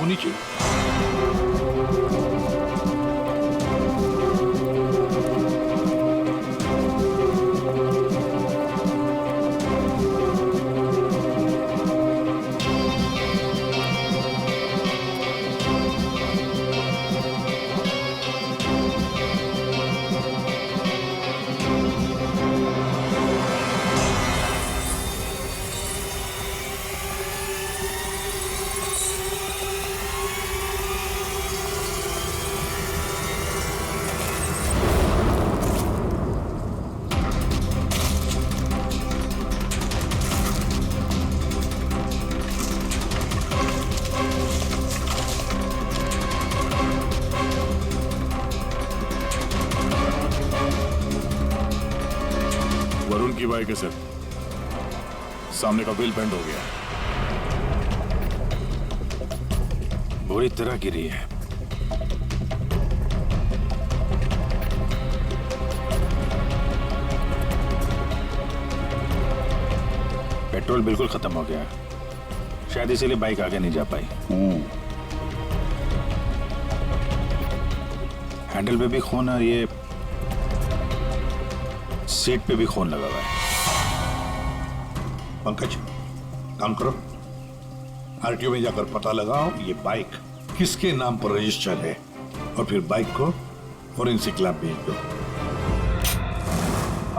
होनी चाहिए। वरुण की बाइक है सर, सामने का व्हील बेंड हो गया, बुरी तरह गिरी है। पेट्रोल बिल्कुल खत्म हो गया, शायद इसीलिए बाइक आगे नहीं जा पाई। हैंडल पे भी खून और ये सीट पे भी खून लगा हुआ है। पंकज, काम करो, आरटीओ में जाकर पता लगाओ ये बाइक किसके नाम पर रजिस्टर है और फिर बाइक को फोरेंसिक लैब भेज दो।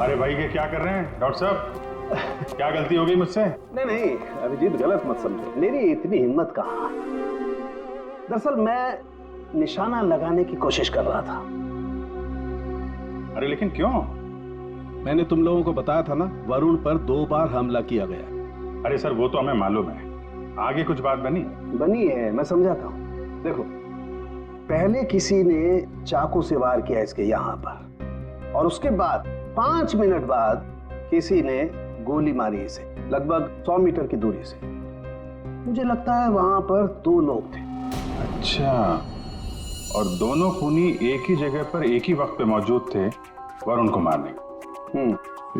अरे भाई ये क्या कर रहे हैं डॉक्टर साहब, क्या गलती हो गई मुझसे? नहीं अभिजीत, गलत मत समझो, मेरी इतनी हिम्मत कहाँ। दरअसल मैं निशाना लगाने की कोशिश कर रहा था। अरे लेकिन क्यों? मैंने तुम लोगों को बताया था ना, वरुण पर 2 बार हमला किया गया। अरे सर वो तो हमें मालूम है, आगे कुछ बात बनी है, मैं समझाता हूँ। देखो, पहले किसी ने चाकू से वार किया इसके यहाँ पर, और उसके बाद 5 मिनट बाद किसी ने गोली मारी इसे लगभग 100 मीटर की दूरी से। मुझे लगता है वहां पर 2 लोग थे। अच्छा, और दोनों खूनी एक ही जगह पर एक ही वक्त पे मौजूद थे वरुण को मारने।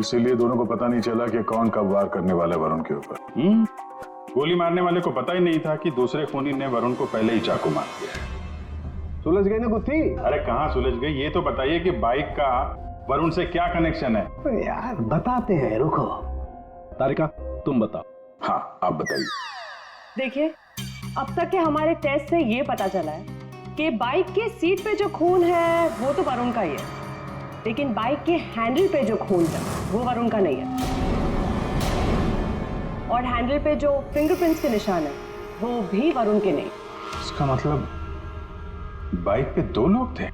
इसीलिए दोनों को पता नहीं चला कि कौन कब वार करने वाला है वरुण के ऊपर। गोली मारने वाले को पता ही नहीं था कि दूसरे खूनी ने वरुण को पहले ही चाकू मार दिया। सुलझ गई ना गुत्थी? अरे कहाँ सुलझ गई, ये तो बताइए कि बाइक का वरुण से क्या कनेक्शन है? यार बताते हैं, रुको। तारिका तुम बताओ। हाँ आप बताइए। देखिए, अब तक के हमारे टेस्ट से ये पता चला है कि बाइक के सीट पे जो खून है वो तो वरुण का ही है, लेकिन बाइक के हैंडल पे जो खून है वो वरुण का नहीं है। और हैंडल पे जो फिंगरप्रिंट्स के निशान है वो भी वरुण के नहीं। इसका मतलब बाइक पे 2 लोग थे,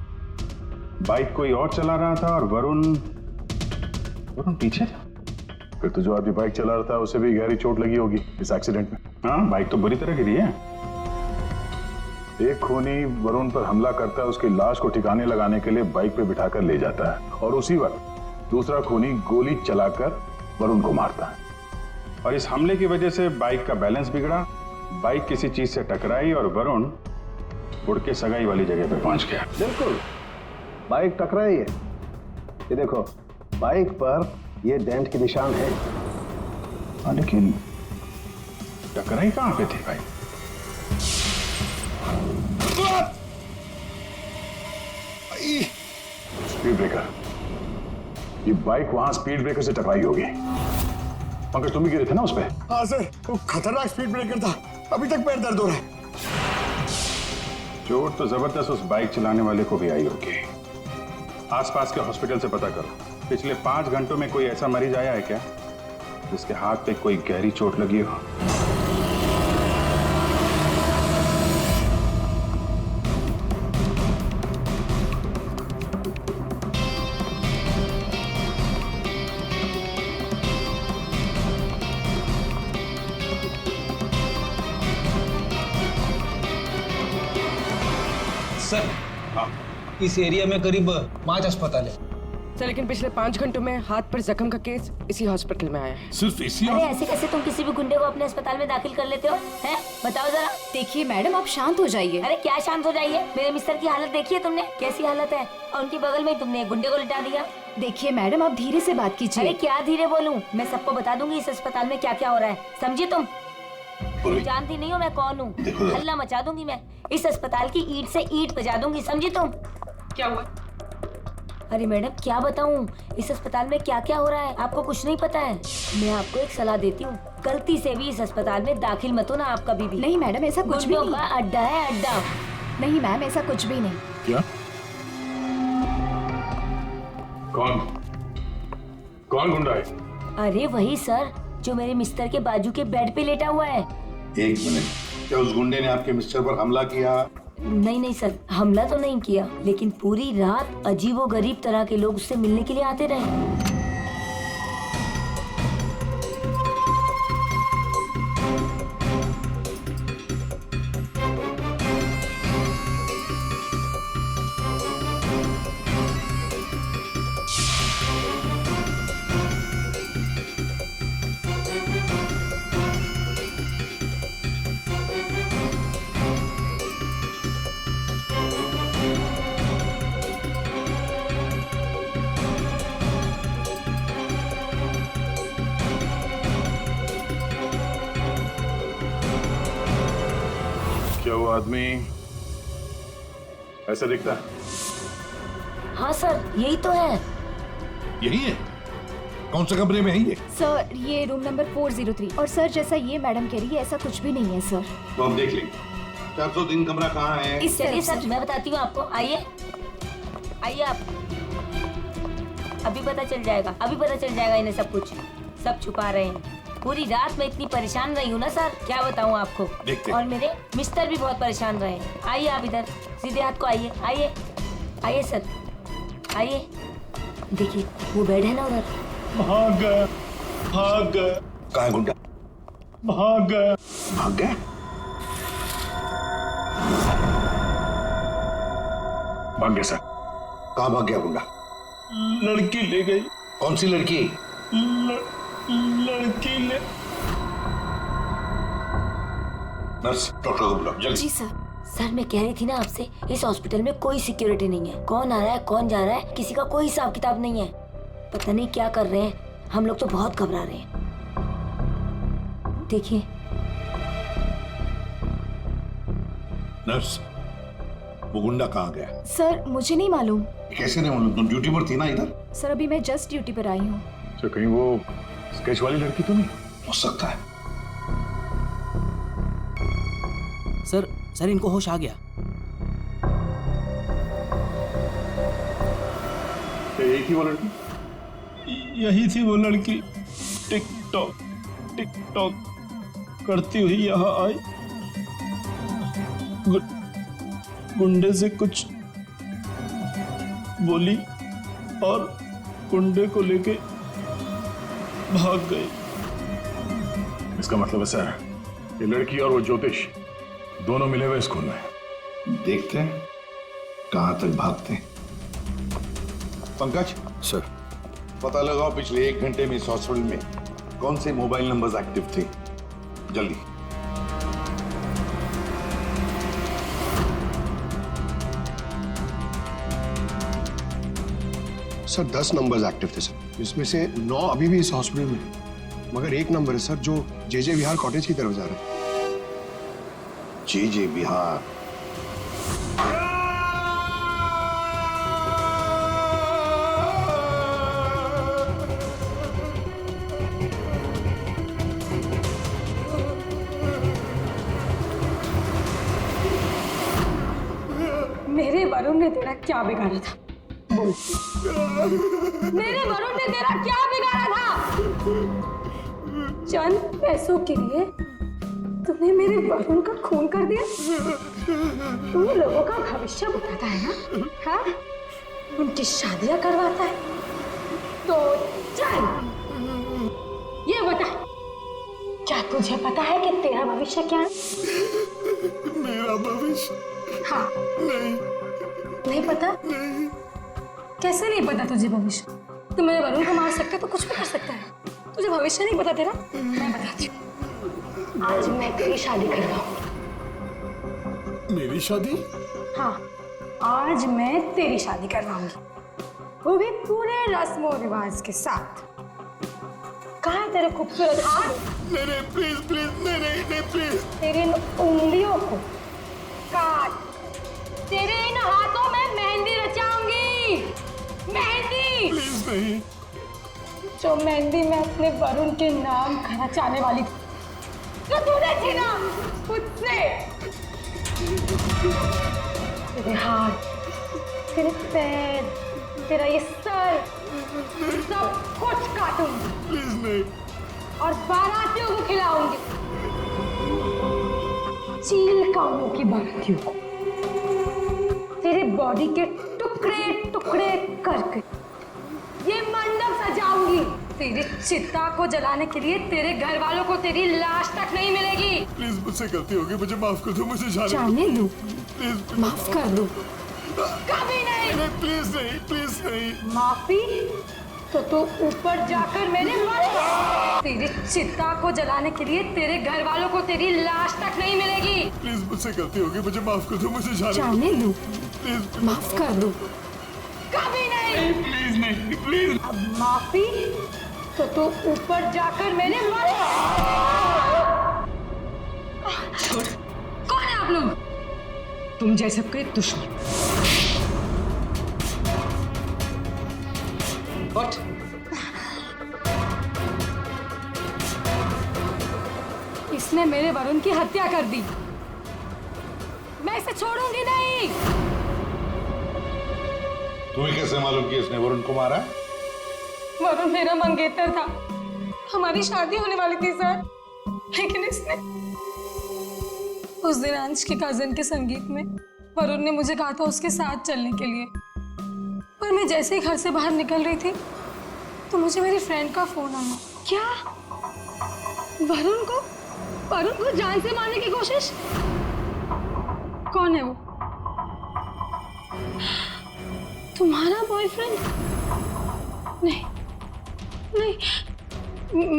बाइक कोई और चला रहा था और वरुण पीछे था। फिर तो जो आदमी बाइक चला रहा था उसे भी गहरी चोट लगी होगी इस एक्सीडेंट में। हाँ, बाइक तो बुरी तरह गिरी है। एक खूनी वरुण पर हमला करता है, उसकी लाश को ठिकाने लगाने के लिए बाइक पे बिठाकर ले जाता है, और उसी वक्त दूसरा खूनी गोली चलाकर वरुण को मारता है। और इस हमले की वजह से बाइक का बैलेंस बिगड़ा, बाइक किसी चीज से टकराई और वरुण उड़ के सगाई वाली जगह पे पहुंच गया। बिल्कुल, बाइक टकराई है। ये देखो, बाइक पर ये डेंट के निशान है। लेकिन टकराई कहां पे थी भाई? स्पीड ब्रेकर, ये बाइक वहां स्पीड ब्रेकर से टकराई होगी। पंकज तुम भी गिरे थे ना उस पे? हाँ सर, वो खतरनाक स्पीड ब्रेकर था, अभी तक पैर दर्द हो रहा है। चोट तो जबरदस्त उस बाइक चलाने वाले को भी आई होगी। आसपास के हॉस्पिटल से पता करो, पिछले 5 घंटों में कोई ऐसा मरीज आया है क्या जिसके हाथ पे कोई गहरी चोट लगी हो? सर, इस एरिया में करीब 5 अस्पताल है सर, लेकिन पिछले 5 घंटों में हाथ पर जख्म का केस इसी हॉस्पिटल में आया है। सिर्फ इसी? अरे ऐसे कैसे तुम किसी भी गुंडे को अपने अस्पताल में दाखिल कर लेते हो, हैं? बताओ जरा। देखिए मैडम, आप शांत हो जाइए। अरे क्या शांत हो जाइए? मेरे मिस्टर की हालत देखिए तुमने, कैसी हालत है, और उनकी बगल में तुमने एक गुंडे को लिटा दिया। देखिए मैडम, आप धीरे से बात कीजिए। अरे क्या धीरे बोलूं, मैं सबको बता दूंगी इस अस्पताल में क्या क्या हो रहा है, समझिए तुम। बोलो। जानती नहीं हो मैं कौन हूँ? देखो। हल्ला मचा दूंगी मैं। इस अस्पताल की ईंट से ईंट बजा दूंगी, समझी तुम? क्या हुआ? अरे मैडम क्या बताऊँ, इस अस्पताल में क्या क्या हो रहा है आपको कुछ नहीं पता है। मैं आपको एक सलाह देती हूँ, गलती से भी इस अस्पताल में दाखिल मत हो ना आप कभी भी। नहीं मैडम, ऐसा कुछ भी गुंडों नहीं। का अड्डा है, अड्डा। नहीं मैम, ऐसा कुछ भी नहीं। क्या? कौन गुंडा है? अरे वही सर, जो मेरे मिस्टर के बाजू के बेड पे लेटा हुआ है। एक मिनट, क्या उस गुंडे ने आपके मिस्टर पर हमला किया? नहीं सर, हमला तो नहीं किया, लेकिन पूरी रात अजीबोगरीब तरह के लोग उससे मिलने के लिए आते रहे। क्या वो आदमी ऐसा दिखता है? हाँ सर, यही तो है। यही है? कौन से कमरे में है ये? सर ये रूम नंबर 403। और सर जैसा ये मैडम कह रही है, ऐसा कुछ भी नहीं है सर। तो हम देख लेंगे। 403 कमरा कहाँ है? इस चलिए तरफ सर, मैं बताती हूँ आपको। आइए आइए आप, अभी पता चल जाएगा, अभी पता चल जाएगा इन्हें सब कुछ। सब छुपा रहे हैं। पूरी रात मैं इतनी परेशान रही हूँ ना सर, क्या बताऊँ आपको। देखते। और मेरे मिस्टर भी बहुत परेशान रहे। आइए आप इधर, सीधे हाथ को आइए। आइए आइए सर, आइए। देखिए वो बेड है ना उधर। भाग गया, भाग गया, कहाँ है गुंडा? भाग गया। भाग गया? भाग गया सर। कहाँ भाग गया गुंडा? लड़की ले गई। कौन सी लड़की? लड़की ले। नर्स, डॉक्टर को बुलाओ जल्दी। जी सर। सर मैं कह रही थी ना आपसे, इस हॉस्पिटल में कोई सिक्योरिटी नहीं है। कौन आ रहा है कौन जा रहा है किसी का कोई हिसाब किताब नहीं है। पता नहीं क्या कर रहे हैं, हम लोग तो बहुत घबरा रहे हैं। देखिए। नर्स, वो गुंडा कहाँ गया? सर मुझे नहीं मालूम। कैसे नहीं मालूम? तुम ड्यूटी पर थी ना इधर? सर अभी मैं जस्ट ड्यूटी पर आई हूँ। अच्छा, कहीं वो स्केच वाली लड़की तो नहीं? हो सकता है। सर इनको होश आ गया। क्या यही थी वो लड़की? यही थी वो लड़की। टिकटॉक टिकटॉक करती हुई यहाँ आई। गुंडे से कुछ बोली और गुंडे को लेके भाग गई। इसका मतलब है सर, ये लड़की और वो ज्योतिष दोनों मिले हुए स्कूल में। देखते हैं कहां तक भागते हैं। पंकज सर, पता लगाओ पिछले 1 घंटे में इस हॉस्पिटल में कौन से मोबाइल नंबर्स एक्टिव थे। जल्दी। सर 10 नंबर्स एक्टिव थे सर, जिसमें से 9 अभी भी इस हॉस्पिटल में है। मगर एक नंबर है सर जो जे विहार कॉटेज की तरफ जा रहा है। जे बिहार। मेरे वरुण ने तेरा क्या बिगाड़ा था? बोल। मेरे वरुण ने तेरा क्या बिगाड़ा था? चंद पैसों के लिए तूने मेरे वरुण का खून कर दिया। तू लोगों का भविष्य बताता है ना? हाँ? उनकी शादियां करवाता है। तो चल ये बता, क्या तुझे पता है कि तेरा भविष्य क्या है? मेरा भविष्य? हाँ। नहीं पता? नहीं। कैसे नहीं पता तुझे भविष्य? तू मेरे वरुण को मार सकता है तो कुछ भी कर सकता है। तुझे भविष्य नहीं पता तेरा? मैं बताती हूँ। आज मैं तेरी शादी करवाऊंगी। मेरी शादी? हाँ, आज मैं तेरी शादी करवाऊंगी, वो भी पूरे रस्मों रिवाज के साथ। का कहाँ है तेरे खूबसूरत हाथ? नहीं प्लीज प्लीज, नहीं प्लीज। तेरी इन उंगलियों को काट, तेरे इन हाथों में मेहंदी रचाऊंगी, मेहंदी। प्लीज नहीं। जो मेहंदी मैं अपने वरुण के नाम रचाने वाली थी, जो तूने छीना मुझसे। तेरे हाथ, तेरे पैर, तेरा ये सर, सब कुछ काटूंगी। प्लीज नहीं। और बारातियों को खिलाऊंगी, चील कामों की बारातियों को। तेरे बॉडी के टुकड़े टुकड़े करके ये मंडप सजाऊंगी। तेरी चिता को जलाने के लिए तेरे घर वालों को तेरी लाश तक नहीं मिलेगी। प्लीज मुझसे गलती होगी, मुझे माफ कर दो, मुझे जाने दो, प्लीज माफ कर दो। कभी नहीं। प्लीज नहीं, प्लीज नहीं। माफी तो तू ऊपर जाकर मैंने मरेगा। तेरी चिता को जलाने के लिए तेरे घर वालों को तेरी लाश तक नहीं मिलेगी। प्लीज मुझसे गलती होगी, मुझे माफ कर दो, मुझे जाने दो, प्लीज माफ कर दो। कभी नहीं। प्लीज नहीं, प्लीज। अब माफी तो तू ऊपर जाकर मैंने मरेगा। कौन है आप लोग? तुम जैसे कोई दुश्मन। What? इसने मेरे वरुण की हत्या कर दी, मैं इसे छोड़ूंगी नहीं। तुम्हें कैसे मालूम कि इसने वरुण को मारा? वरुण मेरा मंगेतर था, हमारी शादी होने वाली थी सर, लेकिन इसने उस दिन अंश के कजन के संगीत में वरुण ने मुझे कहा था उसके साथ चलने के लिए, पर मैं जैसे ही घर से बाहर निकल रही थी तो मुझे मेरी फ्रेंड का फोन आया। क्या? वरुण को जान से मारने की कोशिश? कौन है वो? तुम्हारा बॉयफ्रेंड? नहीं नहीं,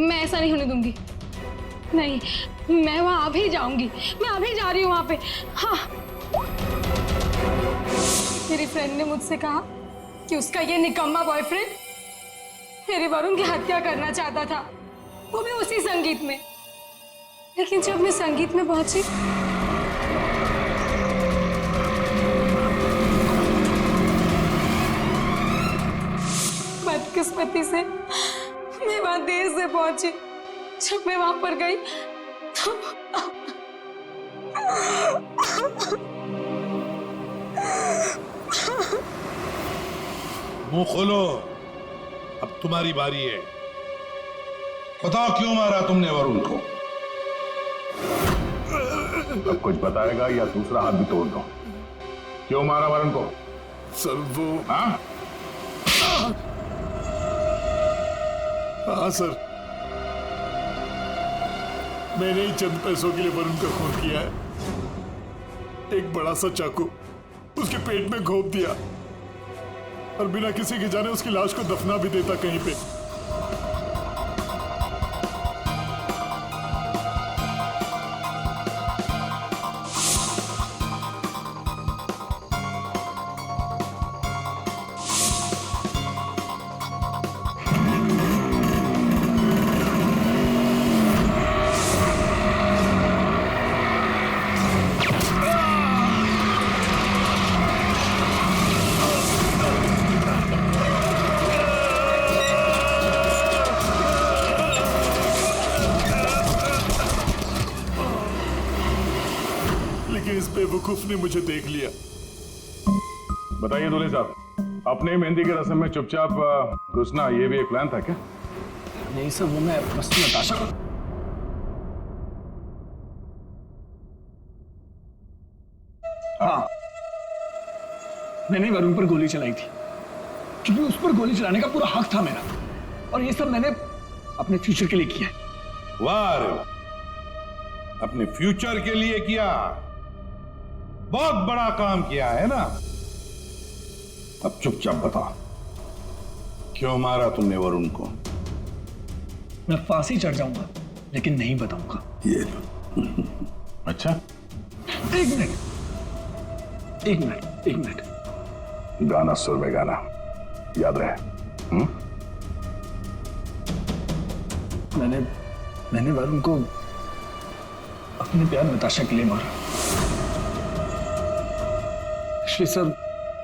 मैं ऐसा नहीं होने दूंगी। नहीं, मैं वहां अभी जाऊंगी, मैं अभी जा रही हूँ वहां पे। हाँ, मेरी फ्रेंड ने मुझसे कहा कि उसका ये निकम्मा बॉयफ्रेंड मेरे वरुण की हत्या करना चाहता था, वो भी उसी संगीत में। लेकिन जब मैं संगीत में पहुंची बदकिस्मती से मैं वहां देर से पहुंची। जब मैं वहां पर गई तो मुंह खोलो, अब तुम्हारी बारी है। बताओ क्यों मारा तुमने वरुण को? अब कुछ बताएगा या दूसरा हाथ भी तोड़ दो। क्यों मारा वरुण को? सर वो हाँ सर, मैंने ही चंद पैसों के लिए वरुण का खून किया है। एक बड़ा सा चाकू उसके पेट में घोंप दिया और बिना किसी के जाने उसकी लाश को दफना भी देता कहीं पे। इस बेवकूफ ने मुझे देख लिया। बताइए दूल्हे साहब, अपने मेहंदी की रस्म में चुपचाप घुसना ये भी एक प्लान था क्या? नहीं सर, वो मैं बस नताशा को। हाँ, मैंने वरुण पर गोली चलाई थी क्योंकि उस पर गोली चलाने का पूरा हक था मेरा, और ये सब मैंने अपने फ्यूचर के लिए किया। वाह रे, अपने फ्यूचर के लिए किया, बहुत बड़ा काम किया है ना। अब चुपचाप बता, क्यों मारा तुमने वरुण को? मैं फांसी चढ़ जाऊंगा लेकिन नहीं बताऊंगा। ये अच्छा, एक मिनट। गाना सुर में गाना याद रहे। मैंने वरुण को अपने प्यार नताशा के लिए मारा। इसलिए सर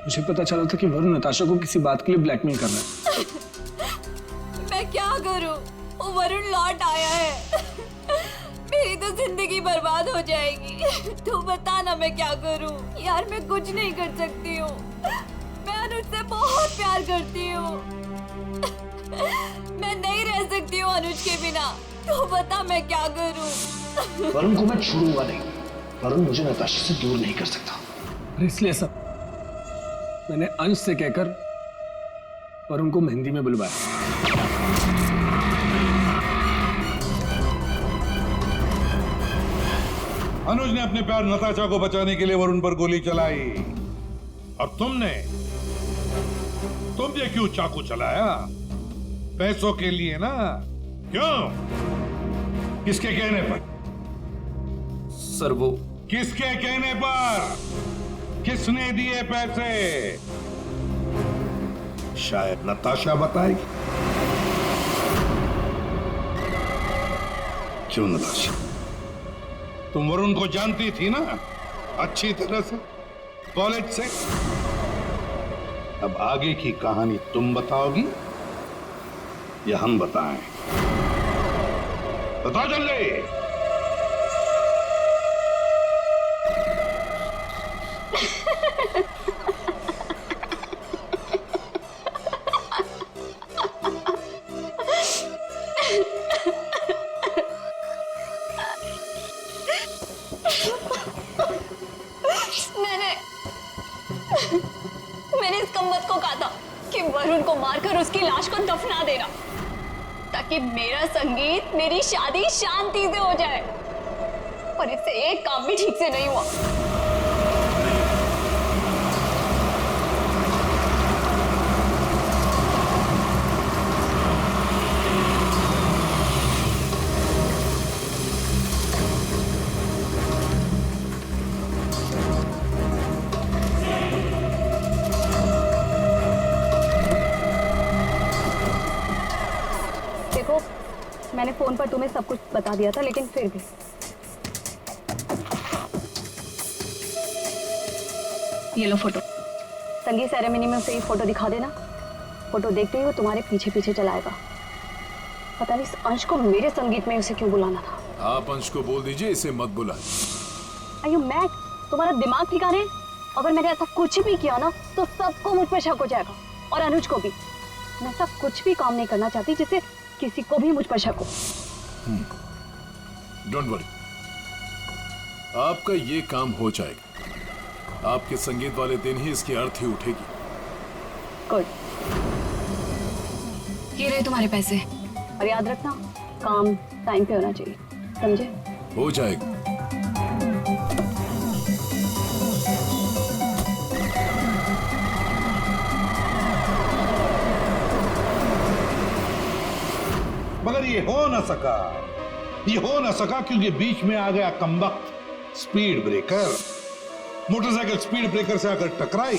मुझे पता चला था कि वरुण नताशा को किसी बात के लिए ब्लैकमेल कर रहा है। मैं क्या करूं? वो वरुण लौट आया है। मेरी तो जिंदगी बर्बाद हो जाएगी। तू बता ना मैं क्या करूं? यार मैं कुछ नहीं कर सकती हूँ। मैं अनुज से बहुत प्यार करती हूँ। मैं नहीं रह सकती हूँ अनुज के बिना। तू बता मैं क्या करूं? वरुण को मैं छोड़ूंगा नहीं। वरुण मुझे नताशा से दूर नहीं कर सकता। इसलिए सर मैंने अंश से कहकर वरुण को मेहंदी में बुलवाया। अनुज ने अपने प्यार नताशा को बचाने के लिए वरुण पर गोली चलाई और तुमने क्यों चाकू चलाया? पैसों के लिए ना? क्यों? किसके कहने पर? सर वो किसके कहने पर? किसने दिए पैसे? शायद नताशा बताएगी। क्यों नताशा? तुम वरुण को जानती थी ना अच्छी तरह से, कॉलेज से। अब आगे की कहानी तुम बताओगी या हम बताएं? बताओ जल्दी। मैंने इस कमबख्त को कहा था कि वरुण को मारकर उसकी लाश को दफना देना, ताकि मेरा संगीत, मेरी शादी शांति से हो जाए। और इससे एक काम भी ठीक से नहीं हुआ। देखो, मैंने फोन पर तुम्हें सब कुछ बता दिया था, लेकिन फिर भी ये लो फोटो। संगीत सेरेमनी में उसे ये फोटो दिखा देना। फोटो देखते ही वो तुम्हारे पीछे पीछे चलाएगा। पता नहीं इस अंश को मेरे संगीत में उसे क्यों बुलाना था। आप अंश को बोल दीजिए इसे मत बुलाएं। अयो मैक, तुम्हारा दिमाग ठिकाने? अगर मैंने ऐसा कुछ भी किया ना तो सबको मुझ पर शक हो जाएगा, और अनुज को भी। मैं ऐसा कुछ भी काम नहीं करना चाहती जिससे किसी को भी मुझ पर शक हो। डोंट वरी, आपका ये काम हो जाएगा। आपके संगीत वाले दिन ही इसकी अर्थी उठेगी। गुड। ये रहे तुम्हारे पैसे। और याद रखना, काम टाइम पे होना चाहिए, समझे? हो जाएगा। मगर ये हो ना सका। ये हो ना सका क्योंकि बीच में आ गया कमबख्त speed breaker. Motorcycle speed breaker से आकर टकराई,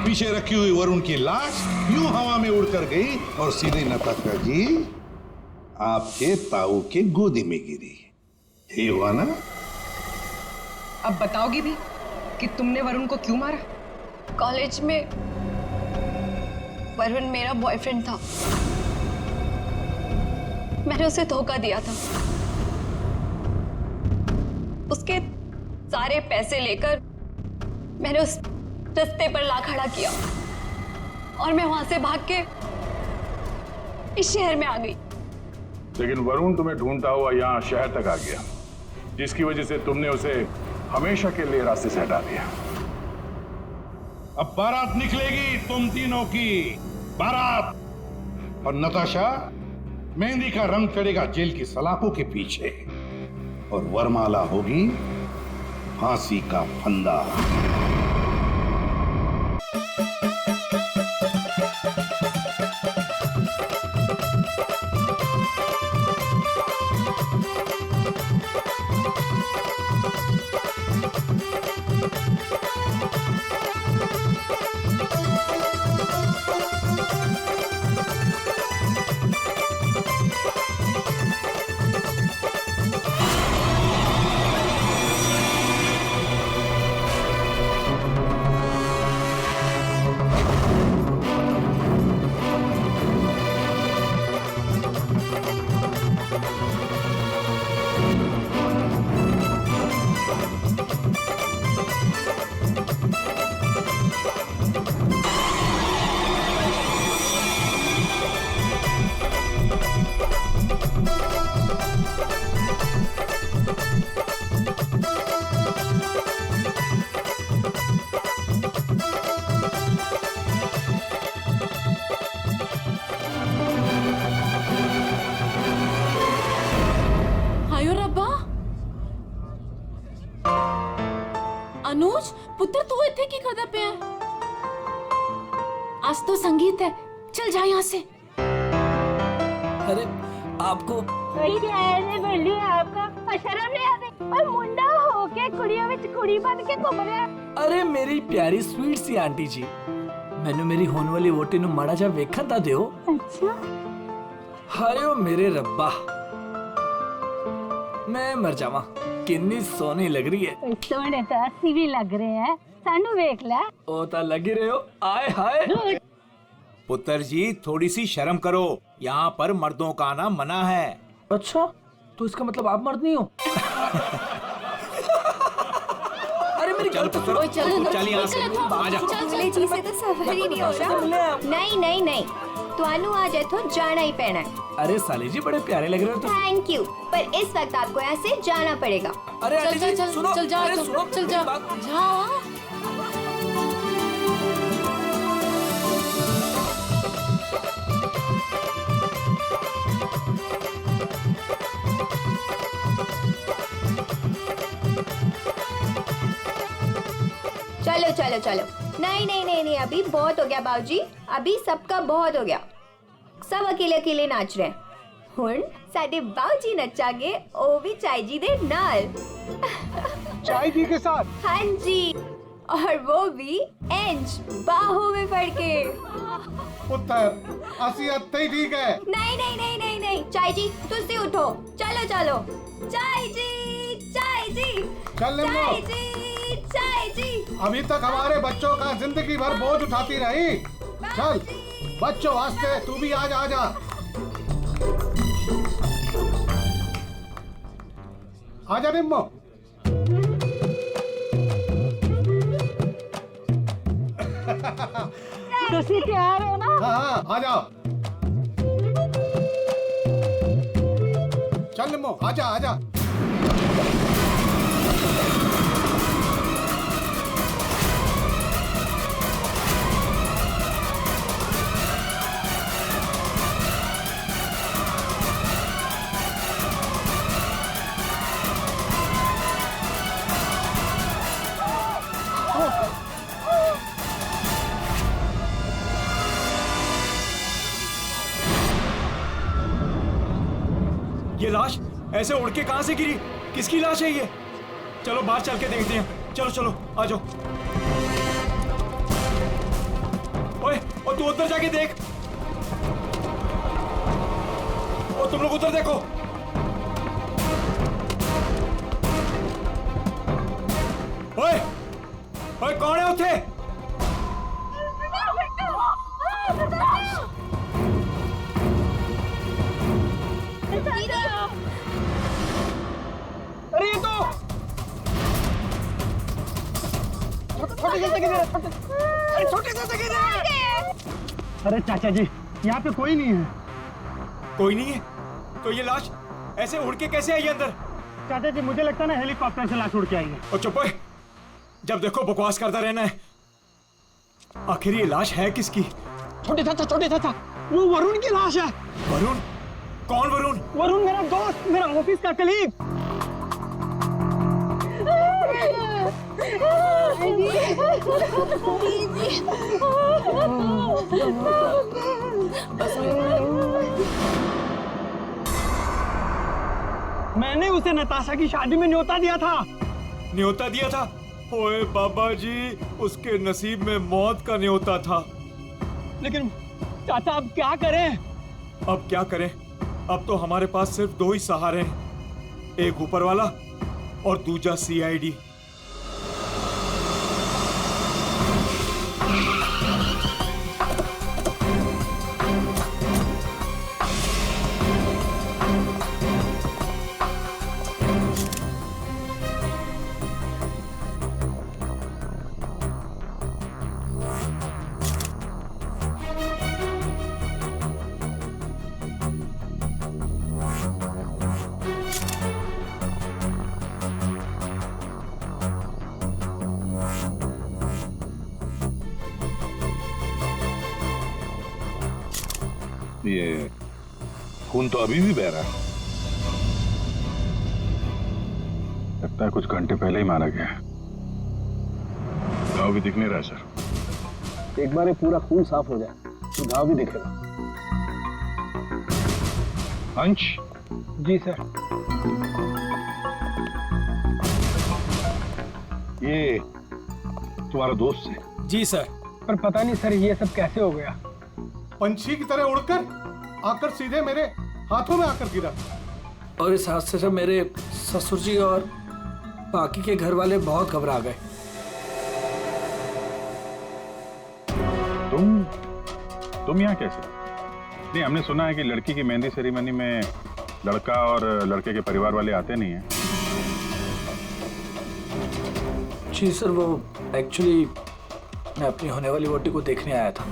पीछे रखी हुई वरुण की लाश यूं हवा में उड़कर गई और सीधे नताशा जी आपके ताऊ के गोदी में गिरी। ये हुआ ना? अब बताओगी भी कि तुमने वरुण को क्यों मारा? कॉलेज में वरुण मेरा बॉयफ्रेंड था। मैंने उसे धोखा दिया था। उसके सारे पैसे लेकर मैंने उस रास्ते पर ला खड़ा किया और मैं वहां से भाग के इस शहर में आ गई। लेकिन वरुण तुम्हें ढूंढता हुआ यहाँ शहर तक आ गया, जिसकी वजह से तुमने उसे हमेशा के लिए रास्ते से हटा दिया। अब बारात निकलेगी तुम तीनों की, बारात। और नताशा, मेहंदी का रंग चढ़ेगा जेल की सलाखों के पीछे, और वरमाला होगी फांसी का फंदा। राज पुत्र तू इतने की करदा पे है? आज तो संगीत है, चल जा यहाँ से। अरे आपको आपका शर्म नहीं आती और मुंडा होके कुड़ियों में कुड़ी बन के घूम रहा है। अरे मेरी प्यारी स्वीट सी आंटी जी, मैंने मेरी होने वाली वोटी नु माड़ा जा वेखन ता दियो। अच्छा हायो मेरे रब्बा, मैं मर जावा, कितनी सोनी लग रही है। सोने तो अस्सी भी लग रहे हैं, सानू वेख ले। ओ ता लगी रहे हो, आए हाय। पुत्र जी थोड़ी सी शर्म करो, यहाँ पर मर्दों का आना मना है। अच्छा, तो इसका मतलब आप मर्द नहीं हो? अरे मेरी चल पुत्र, चल यहाँ से, आजा। चले जी से तो सफर ही नहीं हो रहा। नहीं नहीं नहीं, तुहानू आज इथों जाना ही पैना है। अरे साली जी बड़े प्यारे लग रहे हो तुम। थैंक यू, पर इस वक्त आपको यहाँ से जाना पड़ेगा। अरे आंटी जी सुनो, चल जा, अरे तो, सुनो, चल जा, जा। चलो चलो चलो, नहीं नहीं नहीं नहीं, अभी बहुत हो गया बाबूजी, अभी सबका बहुत हो गया। सब अकेले अकेले नाच रहे हैं। हुण साडे बाबूजी नचागे, ओ भी चाय जी दे नाल। चाय जी के साथ? हाँ जी, और वो भी इंच बाहों में पड़ के। पुत्र असी अत्ते ही ठीक है। नहीं नहीं नहीं नहीं नहीं, चाय जी तुसी उठो, चलो चलो। चाय जी, चाय जी, चल निम्मो। चाय जी, चाय जी। अभी तक हमारे बच्चों का जिंदगी भर बोझ उठाती रही। चल बच्चों वास्ते तू भी आज आजा। आजा निम्मो। तुसी तैयार हो ना? हाँ हाँ आ जाओ। चल निम्मो आजा आजा। ये लाश ऐसे उड़ के कहां से गिरी? किसकी लाश है ये? चलो बाहर चल के देखते हैं। चलो चलो आ जाओ। ओए, और तू उधर जाके देख। और तुम लोग उधर देखो। ओए, ओए कौन है उठे? अरे ये तो छोटे से किधर? अरे चाचा जी, यहाँ पे कोई नहीं है। कोई नहीं है? तो ये लाश ऐसे उड़ के कैसे आई अंदर? चाचा जी मुझे लगता है ना हेलीकॉप्टर से लाश उड़ के आई है। और चुप ओए, जब देखो बकवास करता रहना है। आखिर ये लाश है किसकी? छोटे चाचा, वो वरुण की लाश है। वरुण? कौन वरुण? वरुण मेरा दोस्त, मेरा ऑफिस का कलीग। मैंने उसे नताशा की शादी में न्योता दिया था। न्योता दिया था? ओए बाबा जी, उसके नसीब में मौत का न्योता था। लेकिन चाचा अब क्या करें? अब क्या करें? अब तो हमारे पास सिर्फ दो ही सहारे हैं, एक ऊपर वाला और दूसरा सीआईडी। ये खून तो अभी भी बह रहा है। लगता है कुछ घंटे पहले ही मारा गया। घाव भी दिख नहीं रहा है सर। एक बार ये पूरा खून साफ हो जाए तो घाव भी दिखेगा। अंश, जी सर। ये तुम्हारा दोस्त है? जी सर। पर पता नहीं सर ये सब कैसे हो गया। पंछी की तरह उड़कर आकर सीधे मेरे हाथों में आकर गिरा। और इस हादसे से मेरे ससुर जी और बाकी के घर वाले बहुत घबरा गए। तुम यहाँ कैसे? नहीं, हमने सुना है कि लड़की की मेहंदी सेरेमनी में लड़का और लड़के के परिवार वाले आते नहीं हैं। जी सर, वो एक्चुअली मैं अपनी होने वाली वोटी को देखने आया था।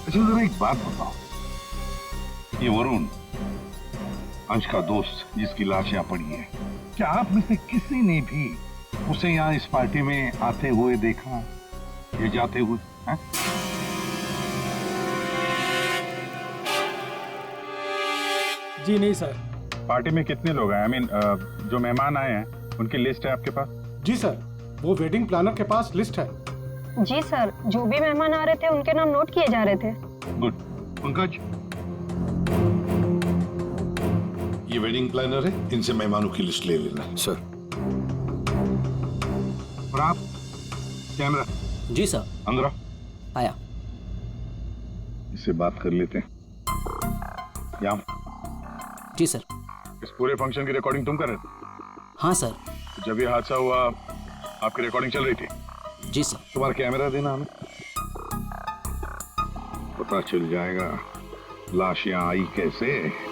अच्छा जरा एक बात बताओ, ये वरुण अंश का दोस्त जिसकी लाश यहाँ पड़ी है, क्या आप में से किसी ने भी उसे यहाँ इस पार्टी में आते हुए देखा या जाते हुए? है? जी नहीं सर। पार्टी में कितने लोग आए? जो मेहमान आए हैं उनकी लिस्ट है आपके पास? जी सर, वो वेडिंग प्लानर के पास लिस्ट है। जी सर, जो भी मेहमान आ रहे थे उनके नाम नोट किए जा रहे थे। गुड। पंकज, ये वेडिंग प्लानर है, इनसे मेहमानों की लिस्ट ले लेना। सर। और आप कैमरा? जी सर। अंदर आओ। आया। इससे बात कर लेते हैं। यहाँ जी सर। इस पूरे फंक्शन की रिकॉर्डिंग तुम कर रहे थे? हाँ सर। जब ये हादसा हुआ आपकी रिकॉर्डिंग चल रही थी? जी सर। तुम्हारा कैमरा देना हमें, पता चल जाएगा लाश यहाँ आई कैसे।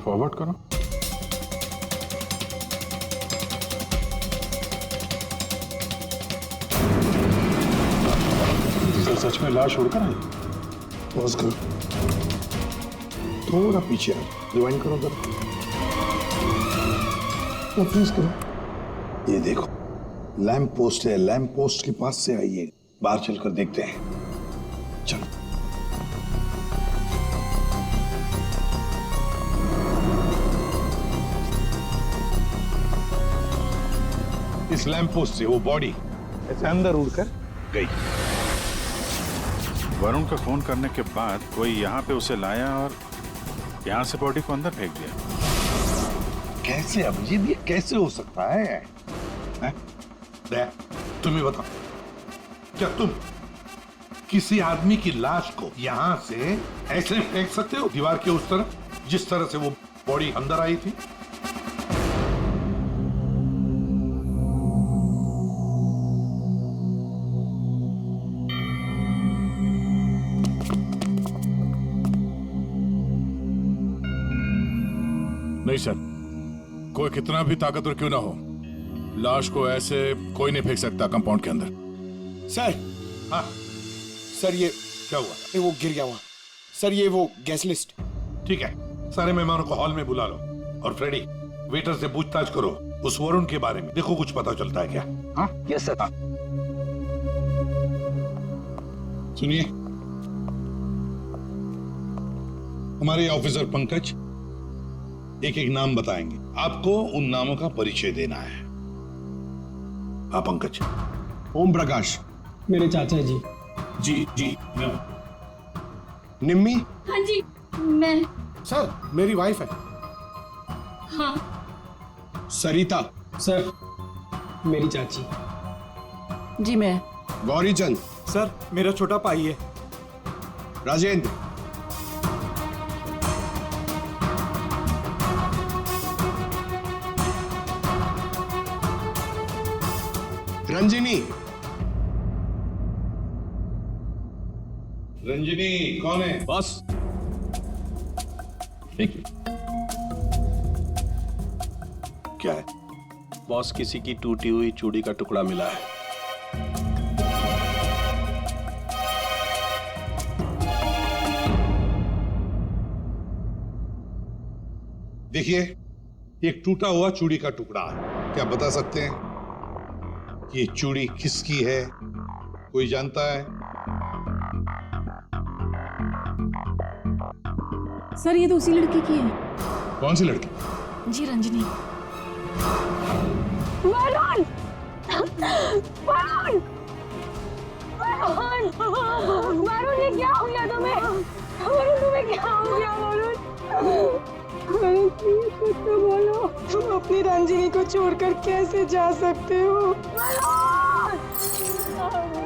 फॉरवर्ड करो। सच में लाश उड़कर आई? पॉज करो, थोड़ा पीछे आओ, रिवाइंड करो जरा, प्लीज करो। ये देखो लैंप पोस्ट है, लैंप पोस्ट के पास से आई है, बाहर चलकर देखते हैं। चलो। इस लैंप पोस्ट से वो बॉडी ऐसे अंदर उड़कर गई। वरुण को फोन करने के बाद कोई यहाँ पे उसे लाया और यहाँ से बॉडी को अंदर फेंक दिया। कैसे अभिजीत, ये कैसे हो सकता है? तुम ही बताओ, क्या तुम किसी आदमी की लाश को यहां से ऐसे फेंक सकते हो दीवार के उस तरफ, जिस तरह से वो बॉडी अंदर आई थी? नहीं सर, कोई कितना भी ताकतवर क्यों ना हो, लाश को ऐसे कोई नहीं फेंक सकता कंपाउंड के अंदर। सर। हाँ सर, ये क्या हुआ? वो गिर गया वहां। सर, ये वो गैस लिस्ट। ठीक है, सारे मेहमानों को हॉल में बुला लो और फ्रेडी वेटर से पूछताछ करो उस वरुण के बारे में, देखो कुछ पता चलता है क्या। हाँ यस सर। सुनिए, हमारे ऑफिसर पंकज एक एक नाम बताएंगे, आपको उन नामों का परिचय देना है। हाँ पंकज। ओम प्रकाश मेरे चाचा जी। जी जी। निम्मी। हाँ जी, मैं। सर, मेरी वाइफ है। हाँ। सरिता। सर, मेरी चाची। जी मैं। गौरी चंद। सर, मेरा छोटा भाई है। राजेंद्र। रंजिनी। रंजिनी कौन है? बॉस। क्या है? बॉस, किसी की टूटी हुई चूड़ी का टुकड़ा मिला है। देखिए, एक टूटा हुआ चूड़ी का टुकड़ा है। क्या बता सकते हैं कि ये चूड़ी किसकी है? कोई जानता है? सर ये तो उसी लड़की की है। कौन सी लड़की? जी रंजनी। वरुण! वरुण! वरुण! वरुण, ये क्या हो गया तुम्हें? वरुण, तुम्हें क्या हो गया वरुण? वरुण प्लीज कुछ तो बोलो। तुम अपनी रंजनी को छोड़कर कैसे जा सकते हो? वरुण!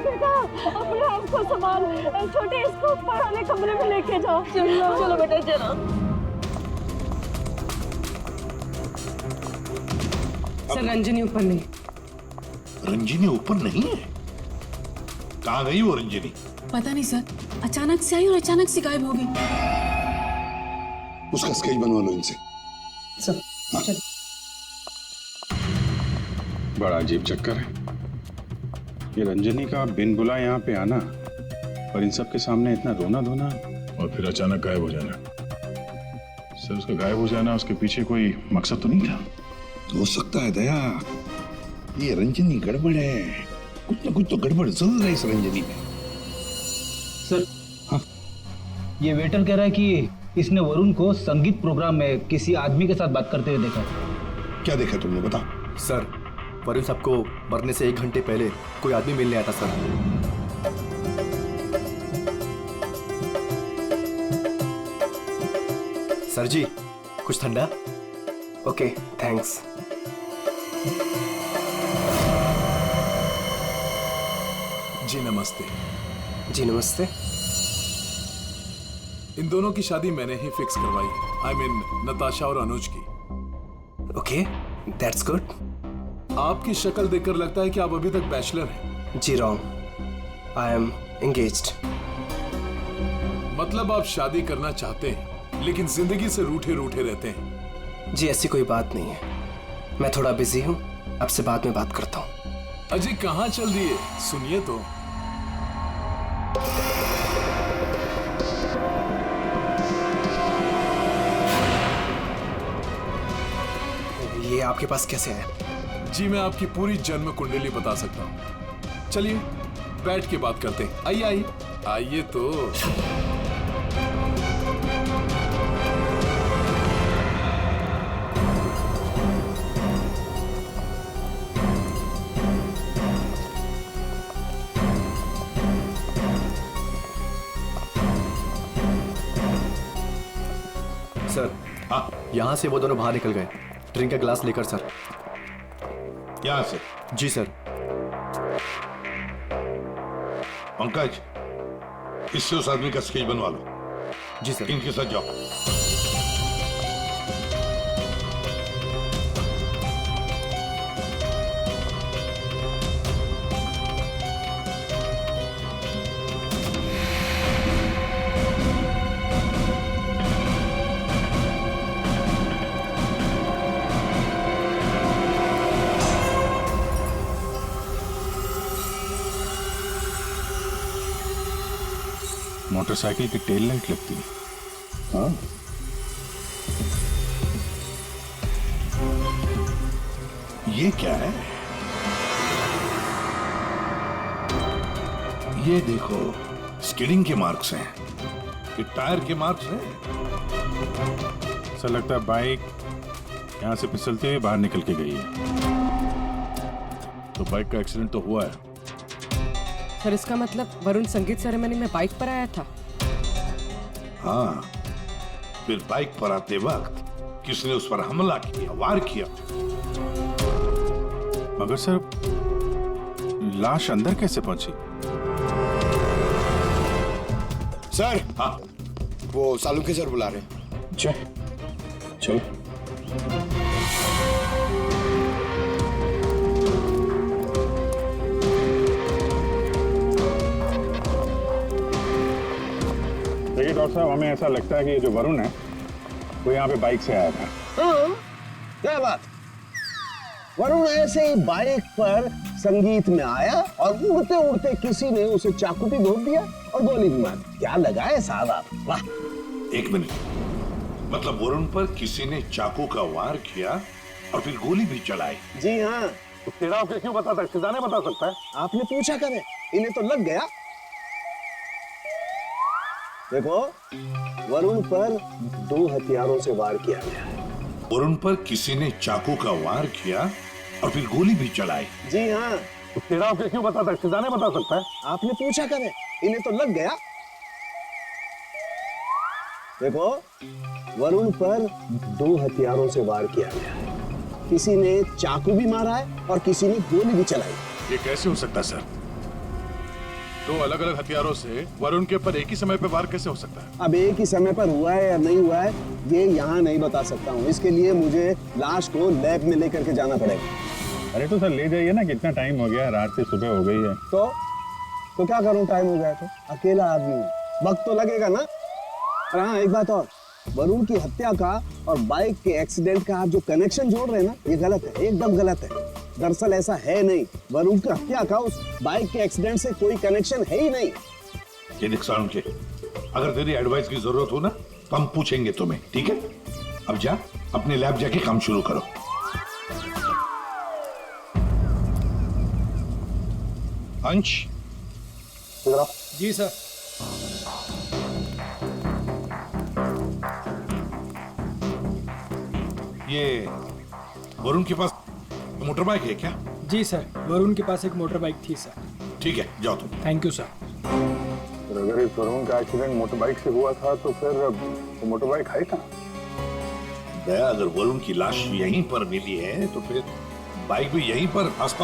बेटा, अपने आप को संभाल। छोटे, इसको ऊपर वाले कमरे में लेके जाओ। चलो चलो बेटा चलो। सर रंजनी ऊपर नहीं। रंजनी ऊपर नहीं है? कहाँ गई वो रंजनी? पता नहीं सर, अचानक से आई और अचानक से गायब हो गई। उसका स्केच बनवा लो इनसे। सर चल। बड़ा अजीब चक्कर है ये रंजनी का, बिन बुलाए यहाँ पे आना और इन सब के सामने इतना रोना धोना, और फिर अचानक गायब हो जाना। सर उसका गायब हो जाना, उसके पीछे कोई मकसद तो नहीं था? हो सकता है दया, ये रंजनी गड़बड़ है। कुछ ना कुछ तो गड़बड़ जरूर है इस रंजनी में। सर हाँ, ये वेटर कह रहा है कि इसने वरुण को संगीत प्रोग्राम में किसी आदमी के साथ बात करते हुए देखा। क्या देखा तुमने, बताओ। सर वरुण साहब को मरने से 1 घंटे पहले कोई आदमी मिलने आया था सर। सर जी कुछ ठंडा? Okay thanks. जी नमस्ते। जी नमस्ते। इन दोनों की शादी मैंने ही फिक्स करवाई। आई मीन नताशा और अनुज की। Okay that's good. आपकी शक्ल देखकर लगता है कि आप अभी तक बैचलर हैं। जी रॉन्ग, आई एम एंगेज्ड। मतलब आप शादी करना चाहते हैं लेकिन जिंदगी से रूठे रूठे रहते हैं। जी ऐसी कोई बात नहीं है, मैं थोड़ा बिजी हूँ, आपसे बाद में बात करता हूँ। अजय कहाँ चल रही है, सुनिए तो। ये आपके पास कैसे आया? जी मैं आपकी पूरी जन्म कुंडली बता सकता हूँ। चलिए बैठ के बात करते हैं। आइए आइए आइए तो। सर हाँ, यहाँ से वो दोनों बाहर निकल गए ड्रिंक का ग्लास लेकर। सर यहाँ से? जी सर। पंकज, इससे उस आदमी का स्केच बनवा लो। जी सर। इनके साथ जाओ। मोटरसाइकिल की टेल लाइट लगती है। हाँ ये क्या है? ये देखो स्किडिंग के मार्क्स हैं। ये टायर के मार्क्स हैं। ऐसा लगता है बाइक यहाँ से फिसलते हुए बाहर निकल के गई है। तो बाइक का एक्सीडेंट तो हुआ है। सर इसका मतलब वरुण संगीत सेरेमनी में बाइक पर आया था। हाँ, फिर बाइक पर आते वक्त किसने उस पर हमला किया, वार किया। मगर सर लाश अंदर कैसे पहुंची? सर हाँ वो सालुंखे सर बुला रहे हैं। चलो। देखिए डॉक्टर साहब, हमें ऐसा लगता है कि ये जो वरुण है वो यहाँ पे बाइक से आया था। हाँ, क्या बात। वरुण ऐसे ही बाइक पर संगीत में आया और उड़ते उड़ते किसी ने उसे चाकू भी घोंप दिया और गोली भी मार दी। क्या लगा है साहब आप, वाह। एक मिनट, मतलब वरुण पर किसी ने चाकू का वार किया और फिर गोली भी चलाई। जी हाँ। तेरा आपके क्यों बताता है? खजाने बता सकता है। आपने पूछा करे, इन्हें तो लग गया। देखो, वरुण पर 2 हथियारों से वार किया गया है। वरुण पर किसी ने चाकू का वार किया और फिर गोली भी चलाई। जी हाँ। तेरा आपके क्यों बताता है? खजाने बता सकता है। आपने पूछा करे, इन्हें तो लग गया। देखो, वरुण पर 2 हथियारों से वार किया गया है। किसी ने चाकू भी मारा है और किसी ने गोली भी चलाई। ये कैसे हो सकता है सर? 2 अलग अलग हथियारों से वरुण के ऊपर एक ही समय पे वार कैसे हो सकता है? अब एक ही समय पर हुआ है या नहीं हुआ है, ये यहाँ नहीं बता सकता हूँ। इसके लिए मुझे लाश को लैब में लेकर के जाना पड़ेगा। अरे तो सर ले जाइए ना, कितना टाइम हो गया, रात से सुबह हो गई है। तो क्या करूं, टाइम हो गया तो? अकेला आदमी हूं, वक्त तो लगेगा ना। और हाँ, एक बात और, वरुण की हत्या का और बाइक के एक्सीडेंट का आप जो कनेक्शन जोड़ रहे हैं ना, ये गलत है, एकदम गलत है। दरअसल ऐसा है नहीं, वरुण की हत्या का उस बाइक के एक्सीडेंट से कोई कनेक्शन है ही नहीं। ये देख सारुण के, अगर तेरी एडवाइस की जरूरत हो ना तो हम पूछेंगे तुम्हें, ठीक है? अब जा अपने लैब जाके काम शुरू करो। अंश, जी सर। ये वरुण के पास मोटर बाइक है क्या? जी सर, वरुण के पास एक मोटर बाइक थी सर। ठीक है, जाओ तुम। Thank you sir. तो अगर इस वरुण का एक्सीडेंट मोटर बाइक से हुआ था तो फिर वो मोटर बाइक है कहाँ? दया, अगर वरुण की लाश यहीं पर मिली है तो फिर बाइक भी यहीं पर आसपास